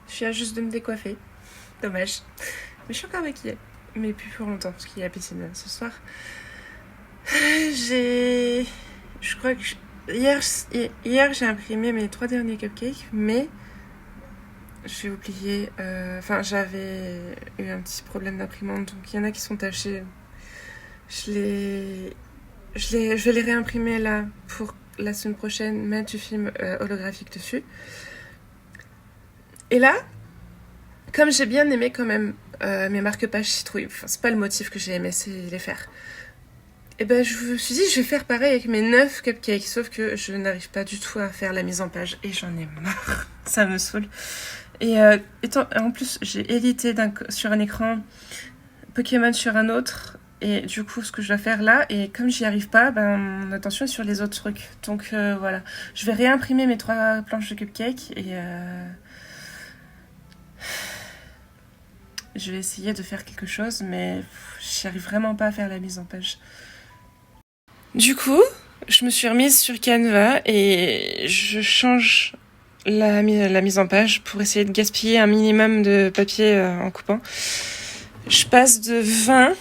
Je viens juste de me décoiffer. Dommage. Mais je suis encore maquillée. Mais plus pour longtemps, parce qu'il y a la piscine ce soir. Je crois que... Hier, j'ai imprimé mes 3 derniers cupcakes, mais j'ai oublié... Enfin, j'avais eu un petit problème d'imprimante, donc il y en a qui sont tachés. Je vais les réimprimer là pour la semaine prochaine, mettre du film holographique dessus. Et là, comme j'ai bien aimé quand même mes marque-pages citrouille, enfin, c'est pas le motif que j'ai aimé, c'est les faire. Et ben je me suis dit, je vais faire pareil avec mes 9 cupcakes, sauf que je n'arrive pas du tout à faire la mise en page et j'en ai marre, ça me saoule. Et en plus, j'ai édité sur un écran, Pokémon sur un autre, et du coup, ce que je dois faire là, et comme j'y arrive pas, mon attention est sur les autres trucs. Donc voilà, je vais réimprimer mes 3 planches de cupcakes et je vais essayer de faire quelque chose, mais j'y arrive vraiment pas à faire la mise en page. Du coup, je me suis remise sur Canva et je change la mise en page pour essayer de gaspiller un minimum de papier en coupant. Je passe de 20,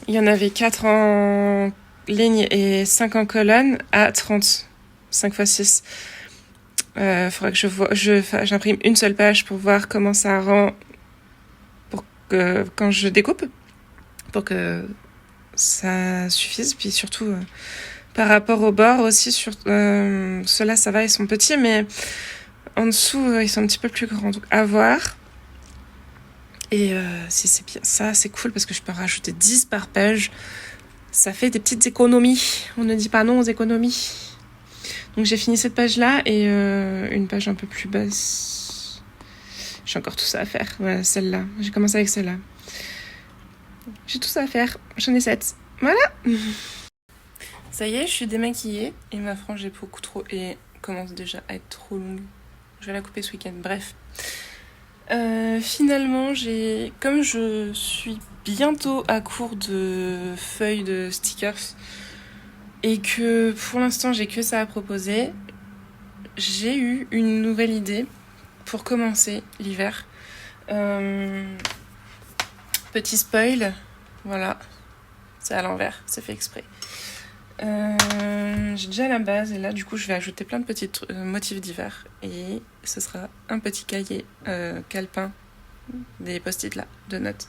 il y en avait 4 en ligne et 5 en colonne, à 30, 5 x 6. Faudra que j'imprime une seule page pour voir comment ça rend quand je découpe, pour que ça suffise. Puis surtout, par rapport au bord aussi, ceux-là, ça va, ils sont petits, mais en dessous, ils sont un petit peu plus grands. Donc, à voir. Et si c'est bien ça, c'est cool parce que je peux rajouter 10 par page. Ça fait des petites économies. On ne dit pas non aux économies. Donc, j'ai fini cette page-là et une page un peu plus basse. J'ai encore tout ça à faire. Voilà, celle-là. J'ai commencé avec celle-là. J'ai tout ça à faire. J'en ai 7. Voilà. Ça y est, je suis démaquillée. Et ma frange est beaucoup trop... Et commence déjà à être trop longue. Je vais la couper ce week-end. Bref. Finalement, comme je suis bientôt à court de feuilles de stickers et que pour l'instant j'ai que ça à proposer, j'ai eu une nouvelle idée pour commencer l'hiver. Petit spoil, voilà, c'est à l'envers, c'est fait exprès. J'ai déjà la base et là du coup je vais ajouter plein de petits motifs d'hiver et ce sera un petit cahier calepin, des post-it là, de notes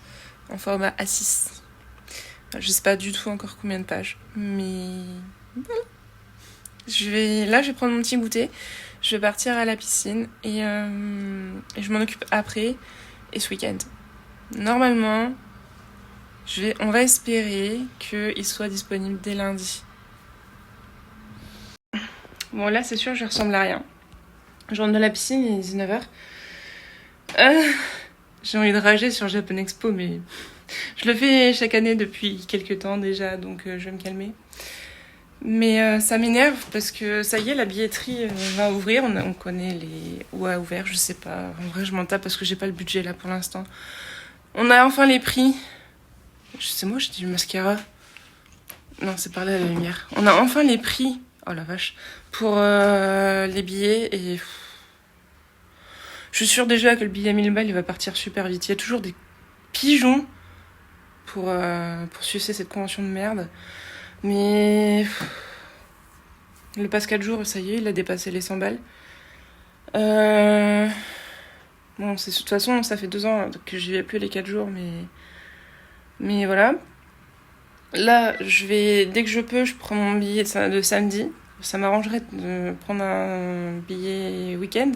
en format A6. Je sais pas du tout encore combien de pages, mais voilà. Je vais prendre mon petit goûter, je vais partir à la piscine et je m'en occupe après et ce week-end. Normalement, on va espérer qu'il soit disponible dès lundi. Bon, là, c'est sûr, je ressemble à rien. Je rentre de la piscine, il est 19h. J'ai envie de rager sur Japan Expo, mais je le fais chaque année depuis quelques temps déjà, donc je vais me calmer. Mais ça m'énerve parce que ça y est, la billetterie va ouvrir. On connaît les... Ou a ouvert, je sais pas. En vrai, je m'en tape parce que j'ai pas le budget là pour l'instant. On a enfin les prix. C'est moi, j'ai dit du mascara. Non, c'est par là la lumière. On a enfin les prix. Oh la vache. Pour les billets et... Je suis sûre déjà que le billet à 1000 balles, il va partir super vite. Il y a toujours des pigeons pour sucer cette convention de merde. Mais... Le passe 4 jours, ça y est, il a dépassé les 100 balles. Bon, de toute façon, ça fait 2 ans que j'y vais plus les 4 jours, mais voilà. Là, dès que je peux, je prends mon billet de samedi. Ça m'arrangerait de prendre un billet week-end.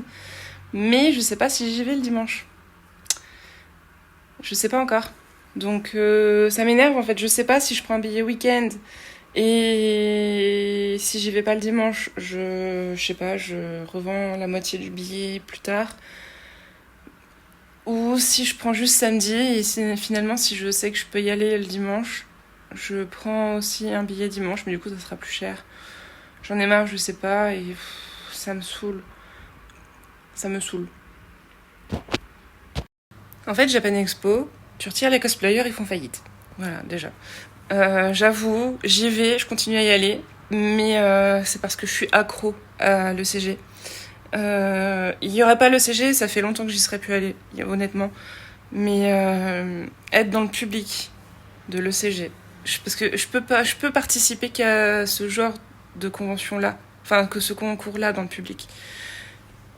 Mais je sais pas si j'y vais le dimanche. Je sais pas encore. Donc ça m'énerve en fait. Je sais pas si je prends un billet week-end et si j'y vais pas le dimanche, je sais pas, je revends la moitié du billet plus tard. Ou si je prends juste samedi et finalement si je sais que je peux y aller le dimanche, je prends aussi un billet dimanche, mais du coup ça sera plus cher. J'en ai marre, je sais pas, et ça me saoule. Ça me saoule. En fait, Japan Expo, tu retires les cosplayers, ils font faillite. Voilà, déjà. J'avoue, j'y vais, je continue à y aller, mais c'est parce que je suis accro à l'ECG. Il y aurait pas le CG, ça fait longtemps que j'y serais pu aller, honnêtement. Mais être dans le public de l'ECG, parce que je peux participer qu'à ce genre de convention-là, enfin que ce concours-là dans le public.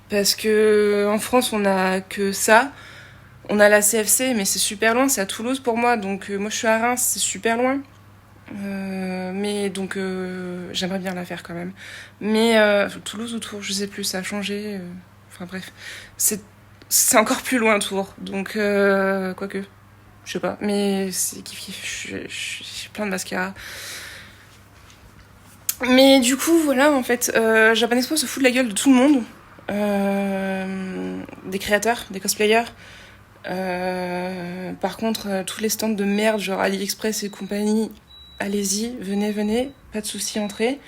Parce que en France, on a que ça. On a la CFC, mais c'est super loin, c'est à Toulouse pour moi. Donc moi, je suis à Reims, c'est super loin. Mais donc j'aimerais bien la faire quand même. Mais Toulouse ou Tours, je sais plus, ça a changé. Enfin bref, c'est encore plus loin Tours. Donc quoique, je sais pas. Mais c'est kiff kiff. J'ai plein de mascara. Mais du coup voilà, en fait, Japan Expo se fout de la gueule de tout le monde. Des créateurs, des cosplayers. Par contre, tous les stands de merde, genre AliExpress et compagnie, allez-y, venez, pas de soucis, entrez.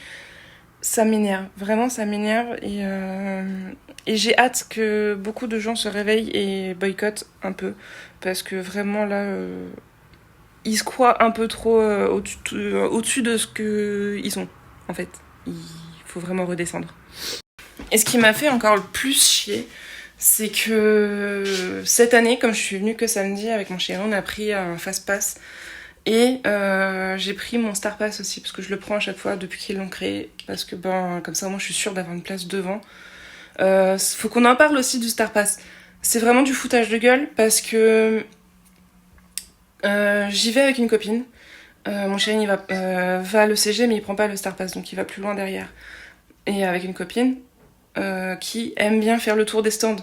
Ça m'énerve, vraiment ça m'énerve. Et j'ai hâte que beaucoup de gens se réveillent et boycottent un peu. Parce que vraiment là, ils se croient un peu trop au-dessus de ce qu'ils ont, en fait. Il faut vraiment redescendre. Et ce qui m'a fait encore le plus chier, c'est que cette année, comme je suis venue que samedi avec mon chéri, on a pris un fast-pass. Et j'ai pris mon Star Pass aussi, parce que je le prends à chaque fois depuis qu'ils l'ont créé. Parce que comme ça, moi, je suis sûre d'avoir une place devant. Faut qu'on en parle aussi du Star Pass. C'est vraiment du foutage de gueule, parce que j'y vais avec une copine. Mon chéri il va à l'ECG, mais il prend pas le Star Pass, donc il va plus loin derrière. Et avec une copine qui aime bien faire le tour des stands.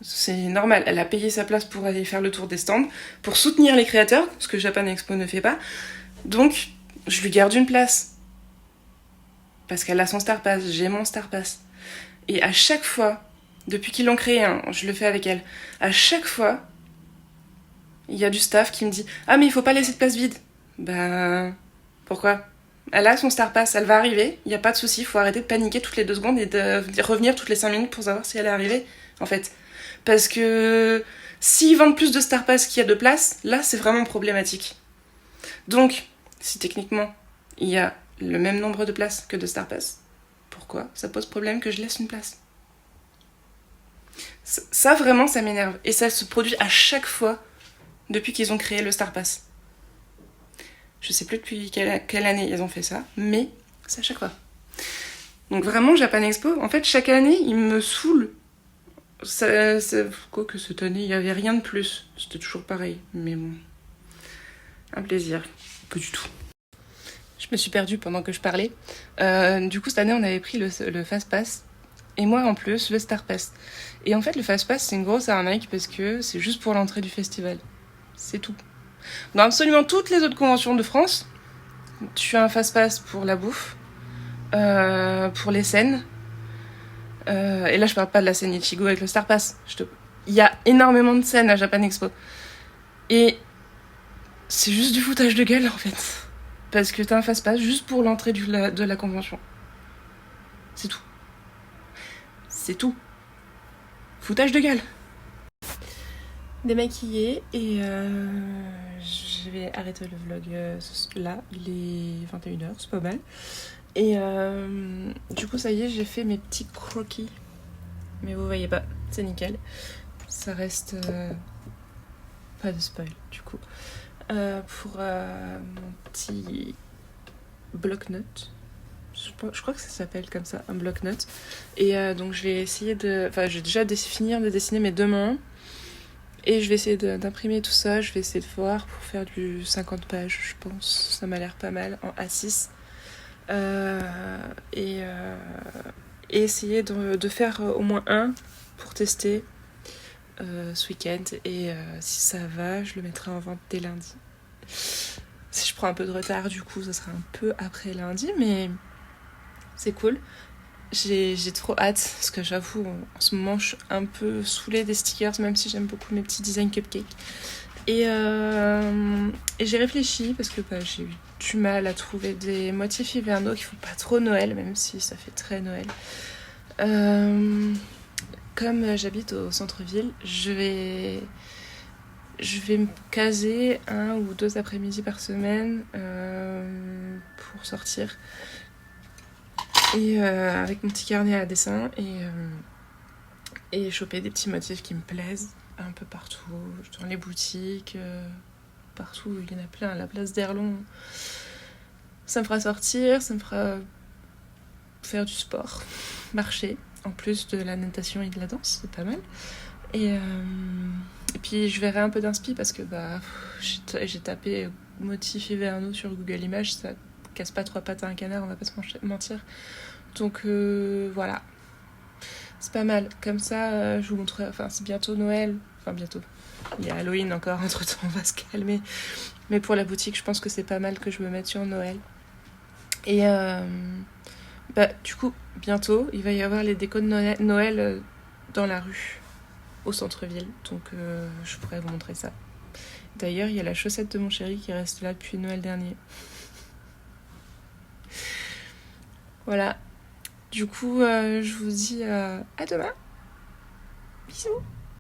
C'est normal, elle a payé sa place pour aller faire le tour des stands, pour soutenir les créateurs, ce que Japan Expo ne fait pas. Donc, je lui garde une place. Parce qu'elle a son Star Pass, j'ai mon Star Pass. Et à chaque fois, depuis qu'ils l'ont créé, je le fais avec elle, à chaque fois, il y a du staff qui me dit « Ah mais il faut pas laisser de place vide ». Ben, pourquoi ? Elle a son Star Pass, elle va arriver, il n'y a pas de souci, il faut arrêter de paniquer toutes les 2 secondes et de revenir toutes les 5 minutes pour savoir si elle est arrivée, en fait. Parce que s'ils vendent plus de Star Pass qu'il y a de place, là c'est vraiment problématique. Donc, si techniquement il y a le même nombre de places que de Star Pass, pourquoi ça pose problème que je laisse une place ? Ça vraiment ça m'énerve. Et ça se produit à chaque fois depuis qu'ils ont créé le Star Pass. Je sais plus depuis quelle année ils ont fait ça, mais c'est à chaque fois. Donc vraiment, Japan Expo, en fait, chaque année, il me saoule. Quoi que cette année, il n'y avait rien de plus. C'était toujours pareil, mais bon. Un plaisir. Pas du tout. Je me suis perdue pendant que je parlais. Du coup, cette année, on avait pris le Fast Pass. Et moi, en plus, le Star Pass. Et en fait, le Fast Pass, c'est une grosse arnaque parce que c'est juste pour l'entrée du festival. C'est tout. Dans absolument toutes les autres conventions de France, tu as un fast-pass pour la bouffe, pour les scènes. Et là, je parle pas de la scène Ichigo avec le Star Pass. Il y a énormément de scènes à Japan Expo. Et c'est juste du foutage de gueule, en fait. Parce que t'as un fast-pass juste pour l'entrée de la convention. C'est tout. C'est tout. Foutage de gueule. Démaquillée et je vais arrêter le vlog là, il est 21h, c'est pas mal. Et du coup ça y est, j'ai fait mes petits croquis, mais vous voyez pas, c'est nickel. Ça reste pas de spoil du coup. Pour mon petit bloc-notes, je crois que ça s'appelle comme ça, un bloc-notes. Et donc je vais essayer je vais déjà finir de dessiner mes 2 mains. Et je vais essayer d'imprimer tout ça, je vais essayer de voir pour faire du 50 pages, je pense. Ça m'a l'air pas mal, en A6. Et essayer de faire au moins un pour tester ce week-end. Et si ça va, je le mettrai en vente dès lundi. Si je prends un peu de retard, du coup, ça sera un peu après lundi, mais c'est cool. J'ai trop hâte, parce que j'avoue, en ce moment, je suis un peu saoulée des stickers, même si j'aime beaucoup mes petits designs cupcakes. Et j'ai réfléchi, parce que j'ai eu du mal à trouver des motifs hivernaux qui font pas trop Noël, même si ça fait très Noël. Comme j'habite au centre-ville, je vais me caser 1 ou 2 après-midi par semaine pour sortir. Et avec mon petit carnet à dessin et choper des petits motifs qui me plaisent un peu partout, dans les boutiques, partout, il y en a plein. La place d'Erlon, ça me fera sortir, ça me fera faire du sport, marcher, en plus de la natation et de la danse, c'est pas mal. Et puis je verrai un peu d'inspi parce que j'ai tapé motif hivernaux sur Google Images, ça casse pas trois pattes à un canard, on va pas se mentir. Donc voilà, c'est pas mal. Comme ça, je vous montrerai, enfin c'est bientôt Noël, enfin bientôt. Il y a Halloween encore, entre temps on va se calmer. Mais pour la boutique, je pense que c'est pas mal que je me mette sur Noël. Et du coup, bientôt, il va y avoir les décos de Noël dans la rue, au centre-ville. Donc je pourrais vous montrer ça. D'ailleurs, il y a la chaussette de mon chéri qui reste là depuis Noël dernier. Voilà. Du coup, je vous dis à demain. Bisous.